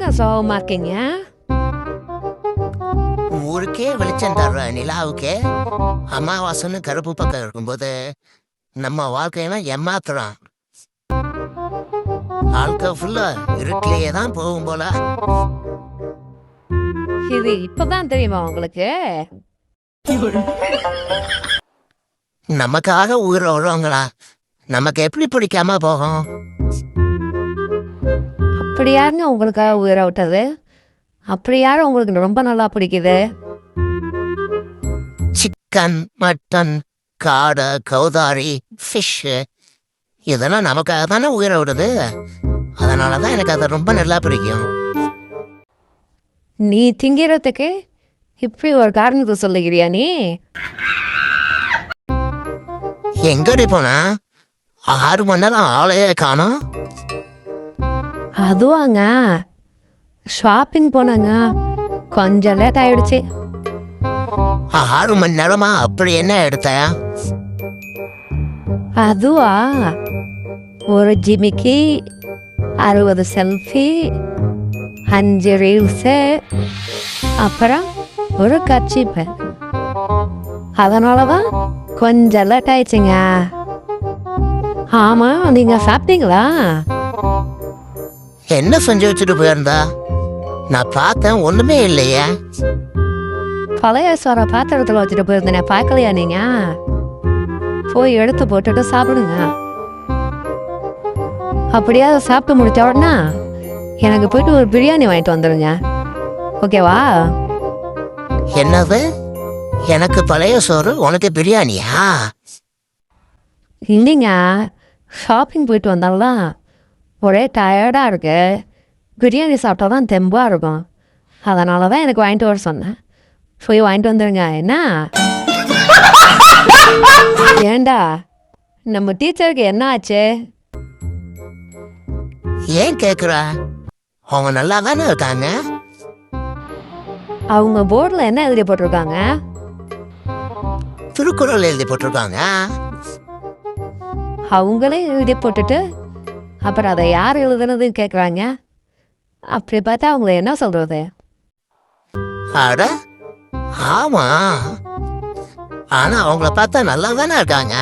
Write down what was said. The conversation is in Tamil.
ஏங்க சோகமா இருக்கீங்க? ஊருக்கே வெளிச்சம் தர்ற நிலாவுக்கே அமாவாசைன்னு கருப்பு பக்கம் இருக்கும்போது நம்ம வாழ்க்கையெல்லாம் ஏமாத்துறான். வாழ்க்கை ஃபுல்லா இருட்டிலேயே தான் போகும் போல. இது இப்பதான் தெரியுமா உங்களுக்கு? நமக்காக உயிரை விடுறவங்களா நமக்கு எப்படி பிடிக்காம போகும்? அப்படி யாருங்க உங்களுக்காக உயிரை விட்டது? அப்படி யாரும் உங்களுக்கு ரொம்ப நல்லா பிடிக்குது? சிக்கன், மட்டன், காடை, கௌதாரி, ஃபிஷ்ஷு இதெல்லாம் நமக்காக தானே உயிரை விடுது. அதனால தான் எனக்கு அதை ரொம்ப நல்லா பிடிக்கும். நீ திங்கிறதுக்கு இப்படி ஒரு காரணத்தை சொல்லுகிறியா நீ? எங்கடி போனா 6 மணி நேரம் ஆளையே காணோம். அதுவாங்க, ஷாப்பிங் போனாங்க, கொஞ்சம் லேட் ஆயிடுச்சு. 6 மணி நேரமா அப்படி என்ன எடுத்த? அதுவா, ஒரு ஜிமிக்கி, 60 செல்ஃபி, 5 ரீல்ஸு, அப்புறம் ஒரு கர்ச்சீப்பு. அதனால தான் கொஞ்சம் லேட் ஆயிடுச்சுங்க. ஆமா, நீங்க சாப்பிட்டீங்களா? என்ன செஞ்சு வச்சுட்டு போயிருந்தா? நான் பார்த்தேன், ஒண்ணுமே இல்லையே. பழைய சோற பாத்திரத்தில் வச்சுட்டு போயிருந்தேன், பார்க்கலையா நீங்க? போய் எடுத்து போட்டுட்டு சாப்பிடுங்க. அப்படியே அதை சாப்பிட்டு முடிச்ச உடனே எனக்கு போயிட்டு ஒரு பிரியாணி வாங்கிட்டு வந்துடுங்க, ஓகேவா? என்னது? எனக்கு பழைய சோறு, உனக்கு பிரியாணியா? இல்லைங்க, ஷாப்பிங் போயிட்டு வந்தாலும் ஒரே டயர்டாக இருக்கு, பிரியாணி சாப்பிட்டா தான் தெம்பாக இருக்கும். அதனால தான் எனக்கு வாங்கிட்டு வர சொன்னேன். போய் வாங்கிட்டு வந்துடுங்க. என்ன ஏண்டா, நம்ம டீச்சருக்கு என்ன ஆச்சு? ஏன் கேக்குற? அவங்க நல்லா தானே இருக்காங்க. அவங்க போர்டில் என்ன எழுதி போட்டிருக்காங்க? திருக்குறள் எழுதி போட்டிருக்காங்க. அவங்களே எழுதி போட்டுட்டு அப்புறம் அதை யார் எழுதுனதுன்னு கேட்குறாங்க. அப்படி பார்த்தா அவங்கள என்ன சொல்றது? அட ஆமா, ஆனா அவங்கள பார்த்தா நல்லா தானே இருக்காங்க.